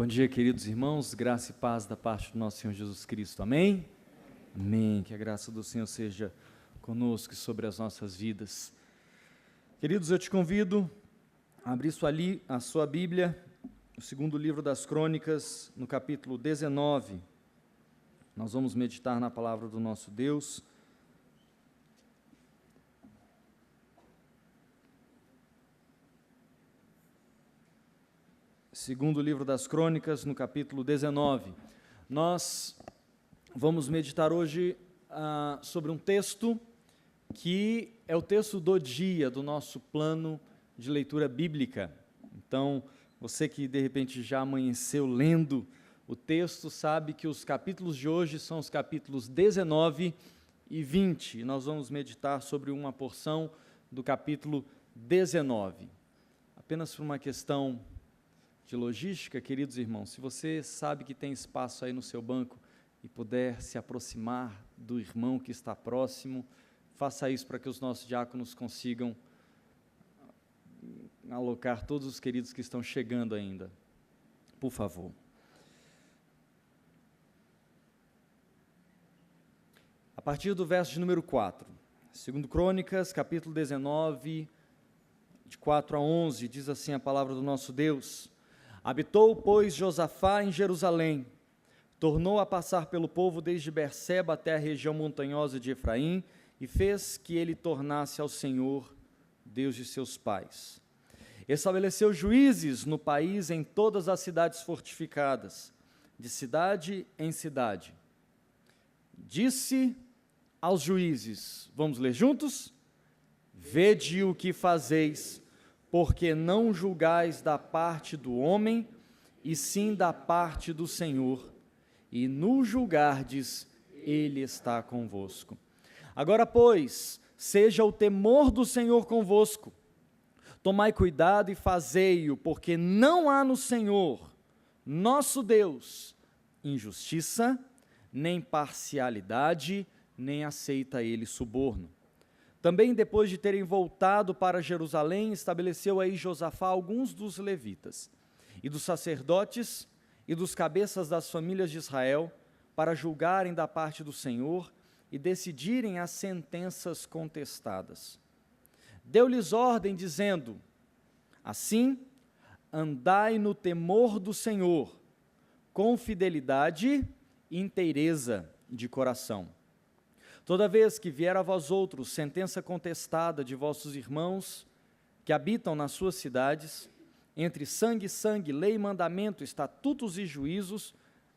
Bom dia, queridos irmãos, graça e paz da parte do nosso Senhor Jesus Cristo, amém? Amém, que a graça do Senhor seja conosco e sobre as nossas vidas. Queridos, eu te convido a abrir a sua Bíblia, o segundo livro das Crônicas, no capítulo 19. Nós vamos meditar na palavra do nosso Deus. Segundo livro das Crônicas, no capítulo 19. Nós vamos meditar hoje sobre um texto que é o texto do dia do nosso plano de leitura bíblica. Então, você que de repente já amanheceu lendo o texto, sabe que os capítulos de hoje são os capítulos 19 e 20. E nós vamos meditar sobre uma porção do capítulo 19. Apenas por uma questão de logística, queridos irmãos, se você sabe que tem espaço aí no seu banco e puder se aproximar do irmão que está próximo, faça isso para que os nossos diáconos consigam alocar todos os queridos que estão chegando ainda, por favor. A partir do verso de número 4, segundo Crônicas, capítulo 19, de 4 a 11, diz assim a palavra do nosso Deus: Habitou, pois, Josafá em Jerusalém, tornou a passar pelo povo desde Berseba até a região montanhosa de Efraim, e fez que ele tornasse ao Senhor, Deus de seus pais. Estabeleceu juízes no país em todas as cidades fortificadas, de cidade em cidade. Disse aos juízes, vamos ler juntos? Vede o que fazeis, porque não julgais da parte do homem, e sim da parte do Senhor, e no julgardes, Ele está convosco. Agora, pois, seja o temor do Senhor convosco, tomai cuidado e fazei-o, porque não há no Senhor, nosso Deus, injustiça, nem parcialidade, nem aceita Ele suborno. Também, depois de terem voltado para Jerusalém, estabeleceu aí Josafá alguns dos levitas, e dos sacerdotes, e dos cabeças das famílias de Israel, para julgarem da parte do Senhor, e decidirem as sentenças contestadas. Deu-lhes ordem, dizendo: assim, andai no temor do Senhor, com fidelidade e inteireza de coração. Toda vez que vier a vós outros sentença contestada de vossos irmãos que habitam nas suas cidades, entre sangue e sangue, lei e mandamento, estatutos e juízos,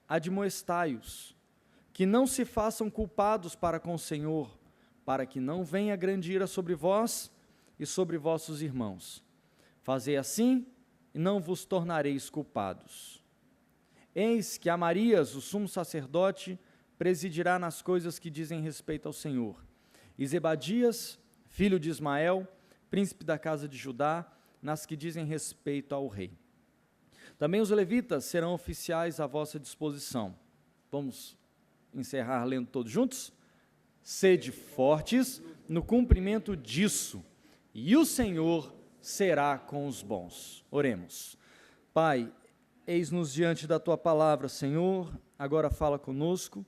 admoestai-os, que não se façam culpados para com o Senhor, para que não venha grande ira sobre vós e sobre vossos irmãos. Fazei assim, e não vos tornareis culpados. Eis que Amarias, o sumo sacerdote, presidirá nas coisas que dizem respeito ao Senhor. E Zebadias, filho de Ismael, príncipe da casa de Judá, nas que dizem respeito ao rei. Também os levitas serão oficiais à vossa disposição. Vamos encerrar lendo todos juntos? Sede fortes no cumprimento disso, e o Senhor será com os bons. Oremos. Pai, eis-nos diante da Tua palavra, Senhor, agora fala conosco,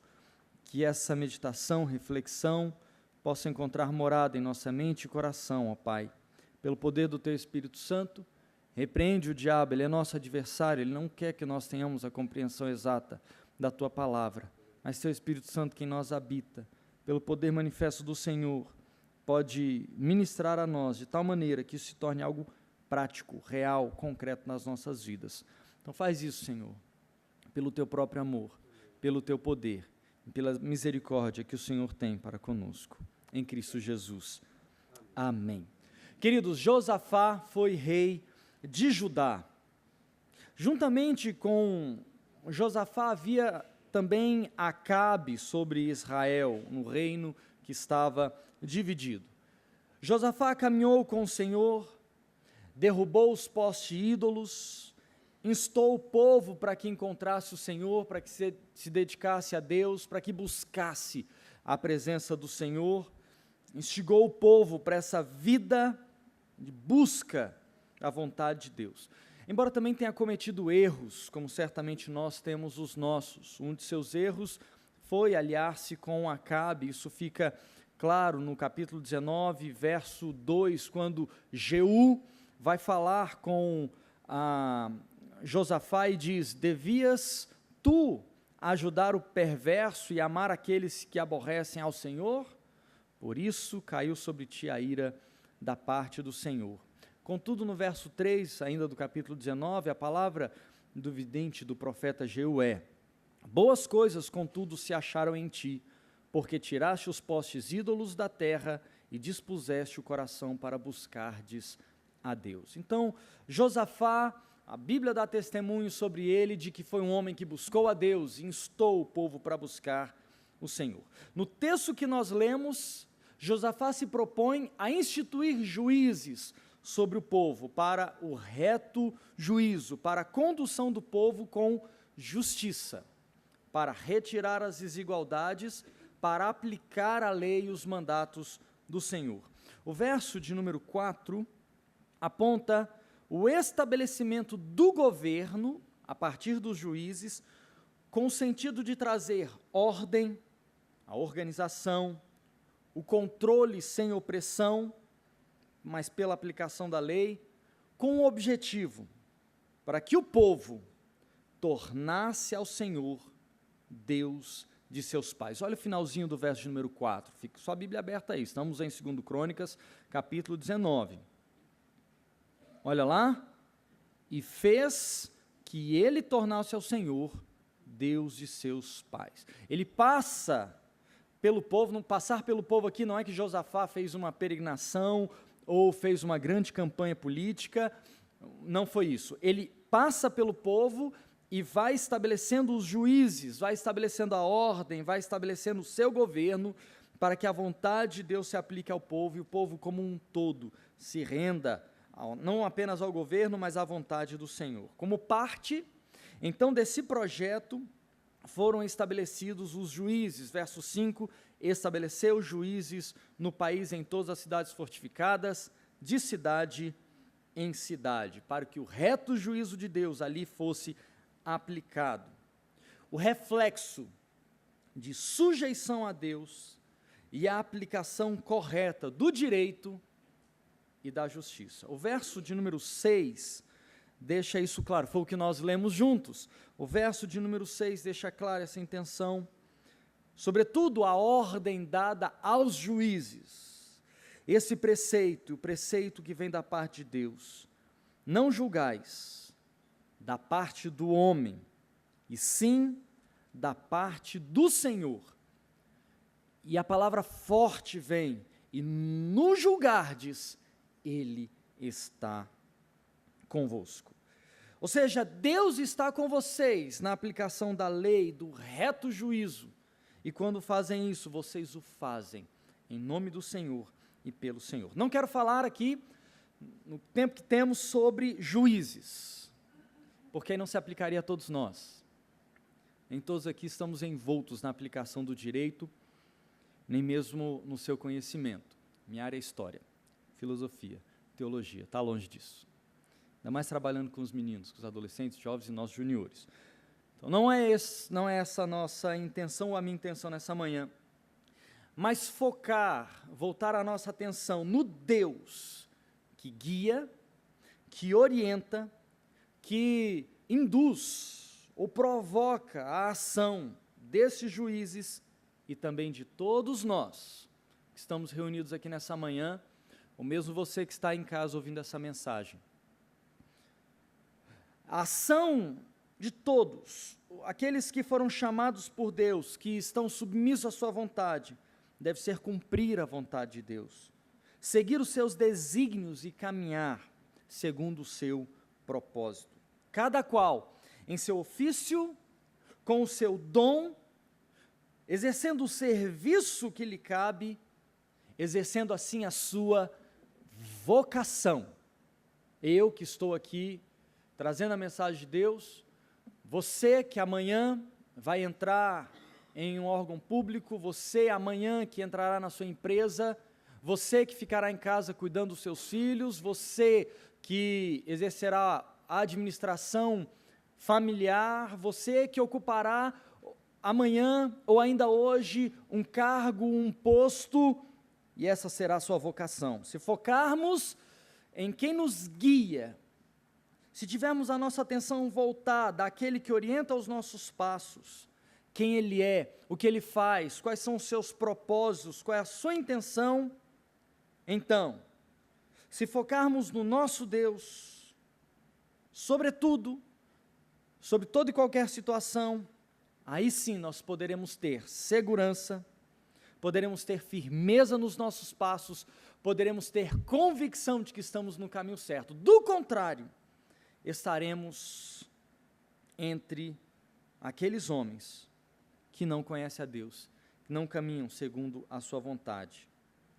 que essa meditação, reflexão, possa encontrar morada em nossa mente e coração, ó Pai. Pelo poder do Teu Espírito Santo, repreende o diabo, ele é nosso adversário, ele não quer que nós tenhamos a compreensão exata da Tua palavra, mas Teu Espírito Santo que em nós habita, pelo poder manifesto do Senhor, pode ministrar a nós de tal maneira que isso se torne algo prático, real, concreto nas nossas vidas. Então faz isso, Senhor, pelo Teu próprio amor, pelo Teu poder, pela misericórdia que o Senhor tem para conosco, em Cristo Jesus. Amém. Queridos, Josafá foi rei de Judá. Juntamente com Josafá havia também Acabe sobre Israel, no reino que estava dividido. Josafá caminhou com o Senhor, derrubou os postes ídolos, instou o povo para que encontrasse o Senhor, para que se dedicasse a Deus, para que buscasse a presença do Senhor, instigou o povo para essa vida de busca da vontade de Deus. embora também tenha cometido erros, como certamente nós temos os nossos. Um de seus erros foi aliar-se com Acabe. Isso fica claro no capítulo 19, verso 2, quando Jeú vai falar com Josafá e diz: devias tu ajudar o perverso e amar aqueles que aborrecem ao Senhor? Por isso caiu sobre ti a ira da parte do Senhor. Contudo, no verso 3, ainda do capítulo 19, a palavra do vidente do profeta Jeú é: boas coisas, contudo, se acharam em ti, porque tiraste os postes ídolos da terra e dispuseste o coração para buscardes a Deus. Então, Josafá, a Bíblia dá testemunho sobre ele de que foi um homem que buscou a Deus e instou o povo para buscar o Senhor. No texto que nós lemos, Josafá se propõe a instituir juízes sobre o povo para o reto juízo, para a condução do povo com justiça, para retirar as desigualdades, para aplicar a lei e os mandatos do Senhor. O verso de número 4 aponta o estabelecimento do governo, a partir dos juízes, com o sentido de trazer ordem, a organização, o controle sem opressão, mas pela aplicação da lei, com o objetivo, para que o povo tornasse ao Senhor Deus de seus pais. Olha o finalzinho do verso de número 4, fica sua Bíblia aberta aí, estamos em 2 Crônicas, capítulo 19. Olha lá, e fez que ele tornasse ao Senhor Deus de seus pais. Ele passa pelo povo, não passar pelo povo aqui não é que Josafá fez uma peregrinação ou fez uma grande campanha política, não foi isso. Ele passa pelo povo e vai estabelecendo os juízes, vai estabelecendo a ordem, vai estabelecendo o seu governo, para que a vontade de Deus se aplique ao povo e o povo como um todo se renda não apenas ao governo, mas à vontade do Senhor. Como parte, então, desse projeto, foram estabelecidos os juízes. Verso 5, estabeleceu juízes no país em todas as cidades fortificadas, de cidade em cidade, para que o reto juízo de Deus ali fosse aplicado. O reflexo de sujeição a Deus e a aplicação correta do direito e da justiça. O verso de número 6 deixa isso claro, foi o que nós lemos juntos. O verso de número 6 deixa clara essa intenção, sobretudo a ordem dada aos juízes. Esse preceito, o preceito que vem da parte de Deus: não julgais da parte do homem, e sim da parte do Senhor. E a palavra forte vem: e no julgardes, Ele está convosco. Ou seja, Deus está com vocês na aplicação da lei, do reto juízo, e quando fazem isso, vocês o fazem em nome do Senhor e pelo Senhor. Não quero falar aqui, no tempo que temos, sobre juízes, porque aí não se aplicaria a todos nós. Nem todos aqui estamos envoltos na aplicação do direito, nem mesmo no seu conhecimento. Minha área é história, filosofia, teologia, está longe disso. Ainda mais trabalhando com os meninos, com os adolescentes, jovens e nós juniores. Então não é essa a nossa intenção, ou a minha intenção nessa manhã, mas voltar a nossa atenção no Deus que guia, que orienta, que induz ou provoca a ação desses juízes e também de todos nós que estamos reunidos aqui nessa manhã, ou mesmo você que está em casa ouvindo essa mensagem. A ação de todos, aqueles que foram chamados por Deus, que estão submissos à sua vontade, deve ser cumprir a vontade de Deus, seguir os seus desígnios e caminhar segundo o seu propósito. Cada qual em seu ofício, com o seu dom, exercendo o serviço que lhe cabe, exercendo assim a sua vocação. Eu que estou aqui trazendo a mensagem de Deus, você que amanhã vai entrar em um órgão público, você amanhã que entrará na sua empresa, você que ficará em casa cuidando dos seus filhos, você que exercerá a administração familiar, você que ocupará amanhã ou ainda hoje um cargo, um posto, e essa será a sua vocação. Se focarmos em quem nos guia, se tivermos a nossa atenção voltada àquele que orienta os nossos passos, quem Ele é, o que Ele faz, quais são os seus propósitos, qual é a sua intenção, então, se focarmos no nosso Deus, sobretudo, sobre toda e qualquer situação, aí sim nós poderemos ter segurança, poderemos ter firmeza nos nossos passos, poderemos ter convicção de que estamos no caminho certo. Do contrário, estaremos entre aqueles homens que não conhecem a Deus, que não caminham segundo a sua vontade.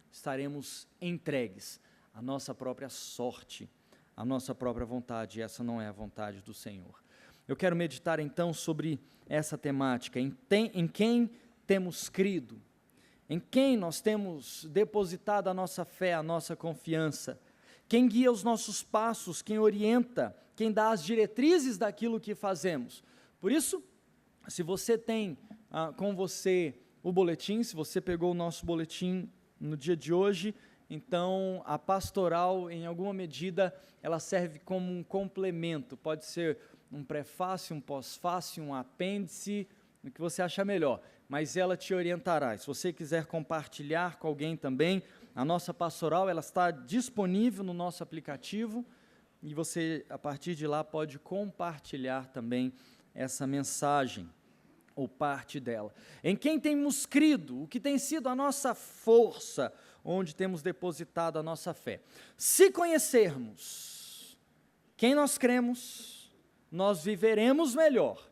Estaremos entregues à nossa própria sorte, à nossa própria vontade, e essa não é a vontade do Senhor. Eu quero meditar então sobre essa temática, em quem temos crido, em quem nós temos depositado a nossa fé, a nossa confiança, quem guia os nossos passos, quem orienta, quem dá as diretrizes daquilo que fazemos. Por isso, se você tem com você o boletim, se você pegou o nosso boletim no dia de hoje, então a pastoral, em alguma medida, ela serve como um complemento, pode ser um prefácio, um pós-fácio, um apêndice, o que você achar melhor, mas ela te orientará. E se você quiser compartilhar com alguém também, a nossa pastoral, ela está disponível no nosso aplicativo, e você, a partir de lá, pode compartilhar também essa mensagem, ou parte dela. Em quem temos crido, o que tem sido a nossa força, onde temos depositado a nossa fé. Se conhecermos quem nós cremos, nós viveremos melhor,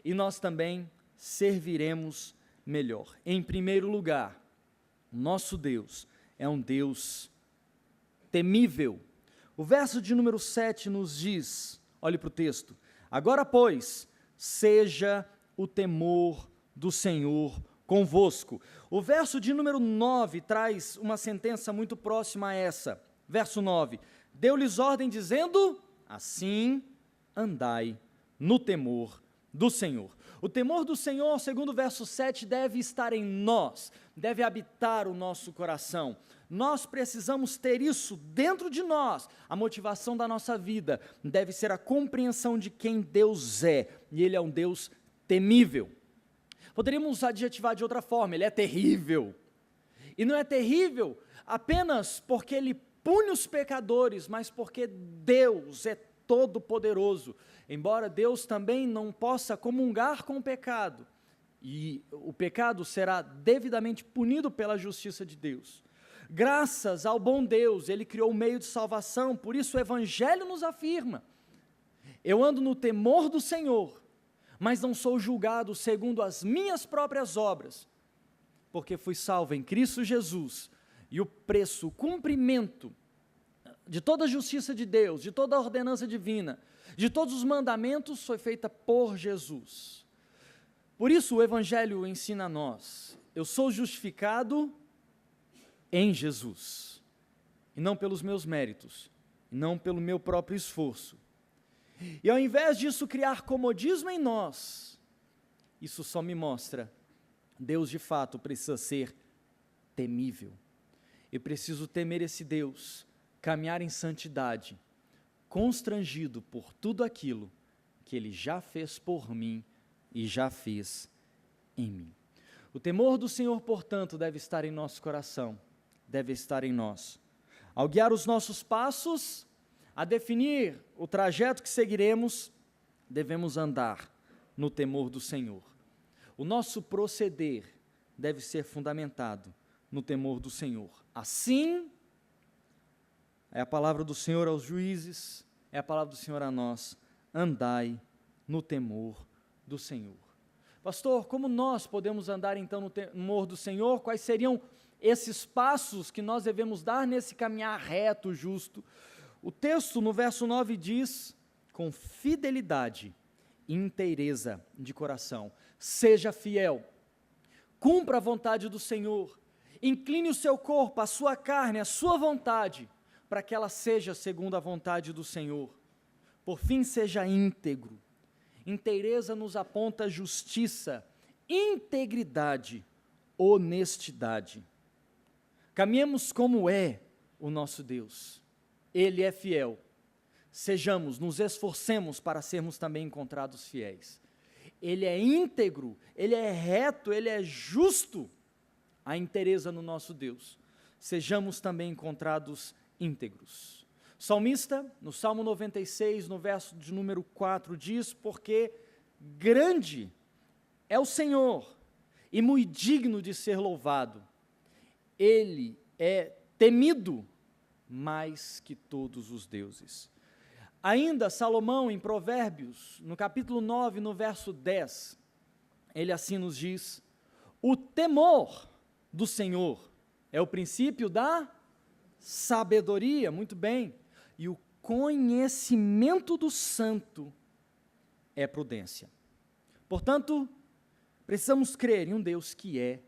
e nós também serviremos melhor. Em primeiro lugar, nosso Deus é um Deus temível. O verso de número 7 nos diz, olhe para o texto: agora, pois, seja o temor do Senhor convosco. O verso de número 9 traz uma sentença muito próxima a essa. Verso 9: deu-lhes ordem dizendo, assim andai no temor do Senhor. O temor do Senhor, segundo o verso 7, deve estar em nós, deve habitar o nosso coração. Nós precisamos ter isso dentro de nós. A motivação da nossa vida deve ser a compreensão de quem Deus é, e Ele é um Deus temível. Poderíamos adjetivar de outra forma: Ele é terrível. E não é terrível apenas porque Ele pune os pecadores, mas porque Deus é todo-poderoso. Embora Deus também não possa comungar com o pecado, e o pecado será devidamente punido pela justiça de Deus. Graças ao bom Deus, Ele criou um meio de salvação, por isso o Evangelho nos afirma: eu ando no temor do Senhor, mas não sou julgado segundo as minhas próprias obras, porque fui salvo em Cristo Jesus, e o preço, o cumprimento de toda a justiça de Deus, de toda a ordenança divina, de todos os mandamentos foi feita por Jesus. Por isso o Evangelho ensina a nós: eu sou justificado em Jesus, e não pelos meus méritos, e não pelo meu próprio esforço. E ao invés disso criar comodismo em nós, isso só me mostra: Deus de fato precisa ser temível. Eu preciso temer esse Deus, caminhar em santidade, constrangido por tudo aquilo que Ele já fez por mim e já fez em mim. O temor do Senhor, portanto, deve estar em nosso coração, deve estar em nós. Ao guiar os nossos passos, a definir o trajeto que seguiremos, devemos andar no temor do Senhor. O nosso proceder deve ser fundamentado no temor do Senhor. Assim, é a palavra do Senhor aos juízes, é a palavra do Senhor a nós: andai no temor do Senhor. Pastor, como nós podemos andar então no temor do Senhor? Quais seriam esses passos que nós devemos dar nesse caminhar reto, justo? O texto no verso 9 diz: com fidelidade e inteireza de coração, seja fiel, cumpra a vontade do Senhor, incline o seu corpo, a sua carne, a sua vontade, para que ela seja segundo a vontade do Senhor. Por fim, seja íntegro. Inteireza nos aponta justiça, integridade, honestidade. Caminhemos como é o nosso Deus. Ele é fiel. Sejamos, nos esforcemos para sermos também encontrados fiéis. Ele é íntegro, ele é reto, ele é justo. A inteireza no nosso Deus. Sejamos também encontrados íntegros. O salmista, no Salmo 96, no verso de número 4, diz: porque grande é o Senhor e muito digno de ser louvado. Ele é temido mais que todos os deuses. Ainda Salomão, em Provérbios, no capítulo 9, no verso 10, ele assim nos diz: o temor do Senhor é o princípio da sabedoria, muito bem, e o conhecimento do santo é prudência. Portanto, precisamos crer em um Deus que é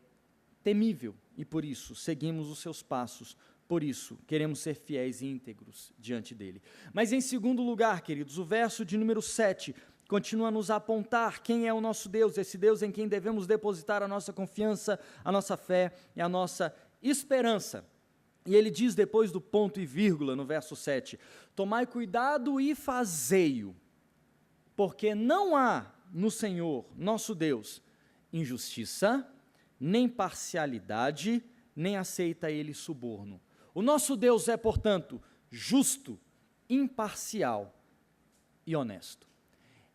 temível, e por isso seguimos os seus passos, por isso queremos ser fiéis e íntegros diante dele. Mas em segundo lugar, queridos, o verso de número 7 continua a nos apontar quem é o nosso Deus, esse Deus em quem devemos depositar a nossa confiança, a nossa fé e a nossa esperança. E ele diz depois do ponto e vírgula no verso 7, tomai cuidado e fazei-o, porque não há no Senhor, nosso Deus, injustiça, nem parcialidade, nem aceita ele suborno. O nosso Deus é, portanto, justo, imparcial e honesto.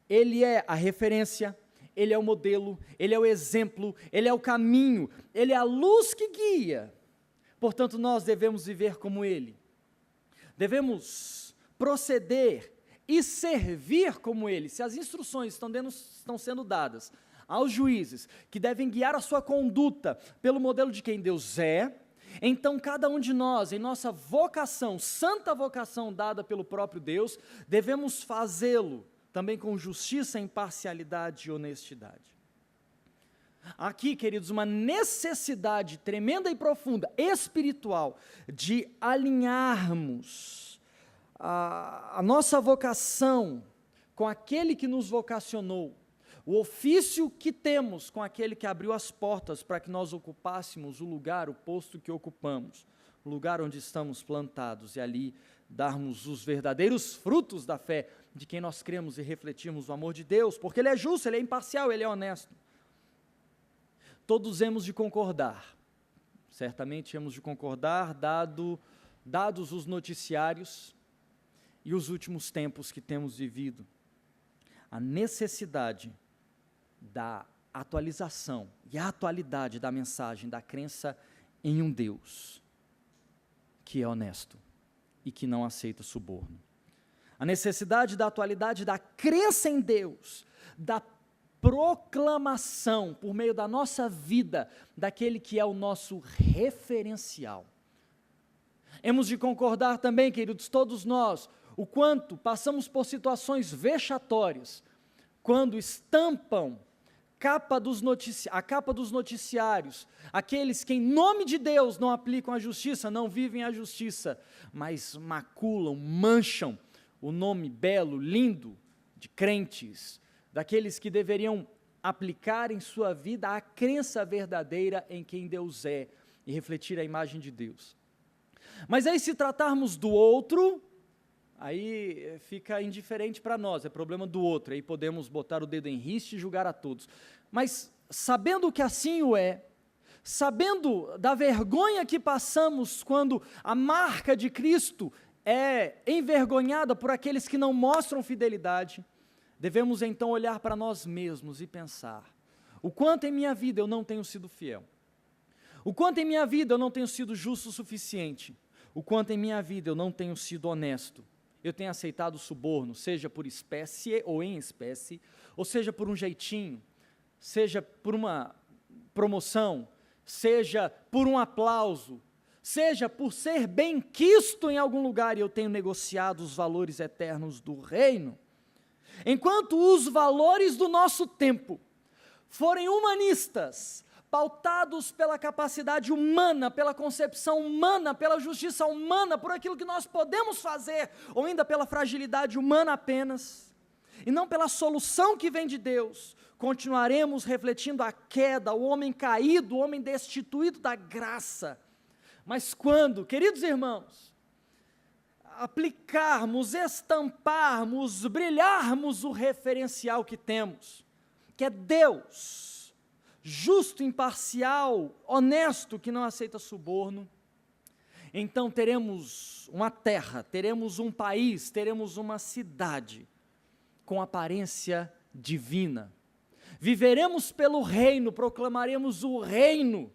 Ele é a referência, ele é o modelo, ele é o exemplo, ele é o caminho, ele é a luz que guia. Portanto, nós devemos viver como ele. Devemos proceder e servir como ele. Se as instruções estão sendo dadas aos juízes, que devem guiar a sua conduta pelo modelo de quem Deus é, então cada um de nós, em nossa vocação, santa vocação dada pelo próprio Deus, devemos fazê-lo também com justiça, imparcialidade e honestidade. Aqui, queridos, uma necessidade tremenda e profunda, espiritual, de alinharmos a nossa vocação com aquele que nos vocacionou, o ofício que temos com aquele que abriu as portas para que nós ocupássemos o lugar, o posto que ocupamos, o lugar onde estamos plantados, e ali darmos os verdadeiros frutos da fé de quem nós cremos e refletirmos o amor de Deus, porque Ele é justo, Ele é imparcial, Ele é honesto. Todos hemos de concordar, certamente hemos de concordar, dados os noticiários e os últimos tempos que temos vivido, a necessidade da atualização e a atualidade da mensagem, da crença em um Deus que é honesto e que não aceita suborno. A necessidade da atualidade da crença em Deus, da proclamação por meio da nossa vida, daquele que é o nosso referencial. Hemos de concordar também, queridos, todos nós, o quanto passamos por situações vexatórias, quando estampam a capa dos noticiários, aqueles que em nome de Deus não aplicam a justiça, não vivem a justiça, mas maculam, mancham o nome belo, lindo de crentes, daqueles que deveriam aplicar em sua vida a crença verdadeira em quem Deus é e refletir a imagem de Deus. Mas aí, se tratarmos do outro, aí fica indiferente para nós, é problema do outro, aí podemos botar o dedo em riste e julgar a todos. Mas sabendo que assim o é, sabendo da vergonha que passamos quando a marca de Cristo é envergonhada por aqueles que não mostram fidelidade, devemos então olhar para nós mesmos e pensar, o quanto em minha vida eu não tenho sido fiel, o quanto em minha vida eu não tenho sido justo o suficiente, o quanto em minha vida eu não tenho sido honesto, eu tenho aceitado suborno, seja por espécie ou em espécie, ou seja por um jeitinho, seja por uma promoção, seja por um aplauso, seja por ser bem-quisto em algum lugar, e eu tenho negociado os valores eternos do reino. Enquanto os valores do nosso tempo forem humanistas, pautados pela capacidade humana, pela concepção humana, pela justiça humana, por aquilo que nós podemos fazer, ou ainda pela fragilidade humana apenas, e não pela solução que vem de Deus, continuaremos refletindo a queda, o homem caído, o homem destituído da graça. Mas quando, queridos irmãos, aplicarmos, estamparmos, brilharmos o referencial que temos, que é Deus, justo, imparcial, honesto, que não aceita suborno, então teremos uma terra, teremos um país, teremos uma cidade com aparência divina. Viveremos pelo reino, proclamaremos o reino,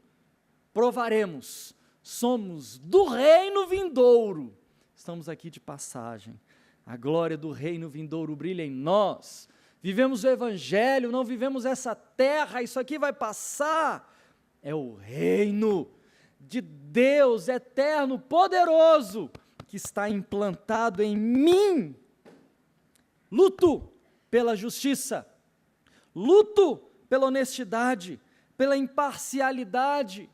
provaremos, somos do reino vindouro. Estamos aqui de passagem, a glória do reino vindouro brilha em nós. Vivemos o evangelho, não vivemos essa terra, isso aqui vai passar. É o reino de Deus eterno, poderoso, que está implantado em mim. Luto pela justiça, luto pela honestidade, pela imparcialidade,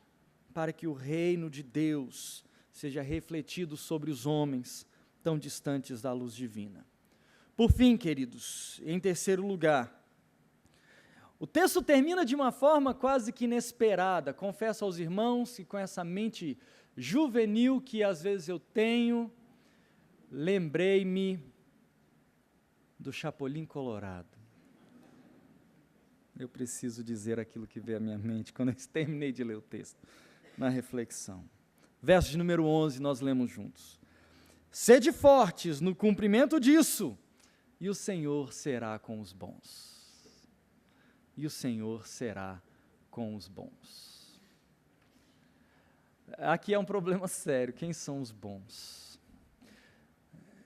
para que o reino de Deus seja refletido sobre os homens tão distantes da luz divina. Por fim, queridos, em terceiro lugar, o texto termina de uma forma quase que inesperada. Confesso aos irmãos que com essa mente juvenil que às vezes eu tenho, lembrei-me do Chapolin Colorado. Eu preciso dizer aquilo que veio à minha mente quando eu terminei de ler o texto, na reflexão. Verso de número 11, nós lemos juntos. Sede fortes no cumprimento disso, e o Senhor será com os bons. E o Senhor será com os bons. Aqui é um problema sério. Quem são os bons?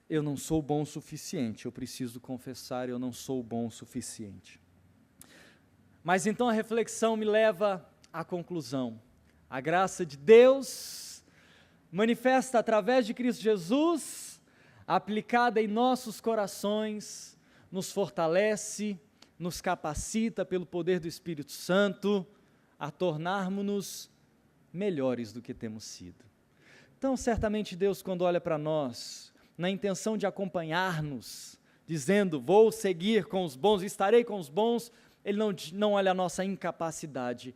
Eu não sou bom o suficiente. Eu preciso confessar, eu não sou bom o suficiente. Mas então a reflexão me leva à conclusão. A graça de Deus, manifesta através de Cristo Jesus, aplicada em nossos corações, nos fortalece, nos capacita pelo poder do Espírito Santo a tornarmos-nos melhores do que temos sido. Então, certamente Deus, quando olha para nós, na intenção de acompanhar-nos, dizendo, vou seguir com os bons, estarei com os bons, Ele não olha a nossa incapacidade,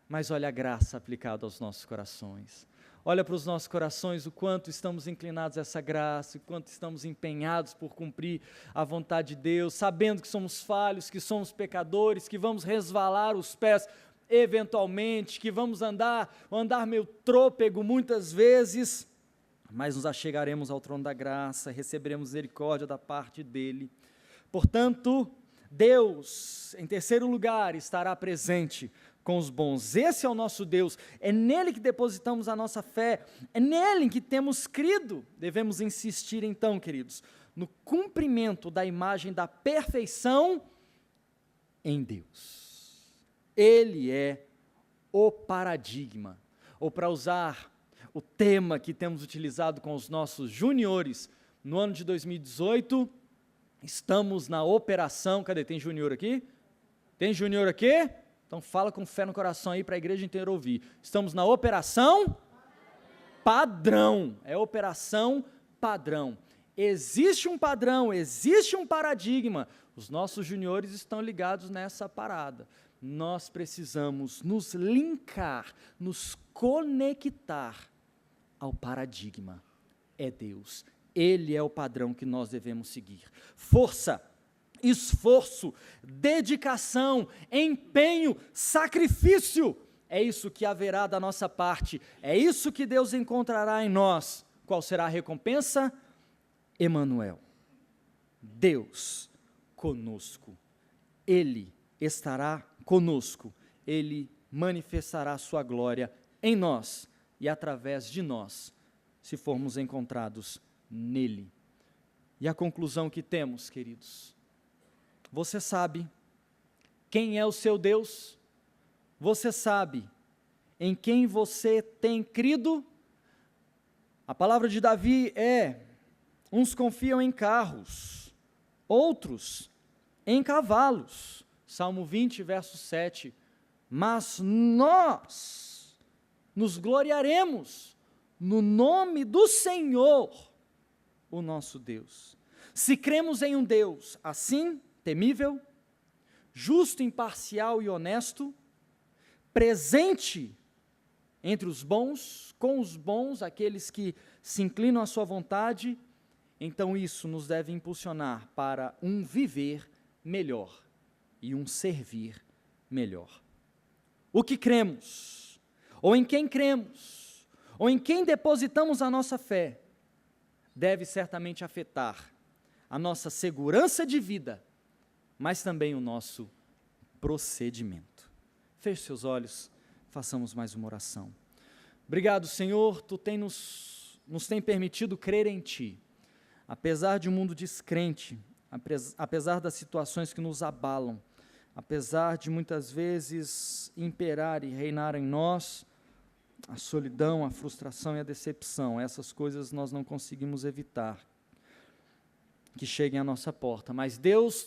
mas olha a graça aplicada aos nossos corações. Olha para os nossos corações, o quanto estamos inclinados a essa graça, o quanto estamos empenhados por cumprir a vontade de Deus, sabendo que somos falhos, que somos pecadores, que vamos resvalar os pés eventualmente, que vamos andar meio trôpego muitas vezes, mas nos achegaremos ao trono da graça, receberemos misericórdia da parte dEle. Portanto, Deus, em terceiro lugar, estará presente com os bons. Esse é o nosso Deus, é nele que depositamos a nossa fé, é nele em que temos crido. Devemos insistir então, queridos, no cumprimento da imagem da perfeição em Deus. Ele é o paradigma, ou para usar o tema que temos utilizado com os nossos juniores, no ano de 2018, estamos na operação, cadê? Tem junior aqui? Tem junior aqui? Então fala com fé no coração aí para a igreja inteira ouvir. Estamos na operação padrão. É operação padrão. Existe um padrão, existe um paradigma. Os nossos juniores estão ligados nessa parada. Nós precisamos nos linkar, nos conectar ao paradigma. É Deus. Ele é o padrão que nós devemos seguir. Força, esforço, dedicação, empenho, sacrifício, é isso que haverá da nossa parte, é isso que Deus encontrará em nós. Qual será a recompensa? Emanuel, Deus conosco, Ele estará conosco, Ele manifestará a sua glória em nós e através de nós, se formos encontrados nele. E a conclusão que temos, queridos, você sabe quem é o seu Deus? Você sabe em quem você tem crido? A palavra de Davi é: uns confiam em carros, outros em cavalos. Salmo 20, verso 7. mas nós nos gloriaremos no nome do Senhor, o nosso Deus. Se cremos em um Deus assim, temível, justo, imparcial e honesto, presente entre os bons, com os bons, aqueles que se inclinam à sua vontade, então isso nos deve impulsionar para um viver melhor e um servir melhor. O que cremos, ou em quem cremos, ou em quem depositamos a nossa fé, deve certamente afetar a nossa segurança de vida, mas também o nosso procedimento. Feche seus olhos, façamos mais uma oração. Obrigado, Senhor, Tu nos tem permitido crer em Ti, apesar de um mundo descrente, apesar das situações que nos abalam, apesar de muitas vezes imperar e reinar em nós a solidão, a frustração e a decepção. Essas coisas nós não conseguimos evitar que cheguem à nossa porta, mas Deus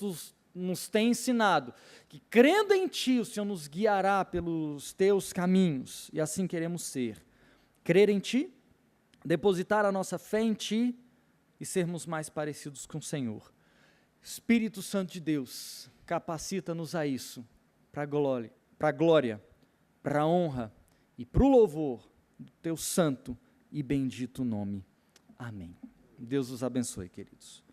nos tem ensinado que, crendo em Ti, o Senhor nos guiará pelos Teus caminhos, e assim queremos ser. Crer em Ti, depositar a nossa fé em Ti e sermos mais parecidos com o Senhor. Espírito Santo de Deus, capacita-nos a isso, para a glória, para a honra e para o louvor do Teu santo e bendito nome. Amém. Deus os abençoe, queridos.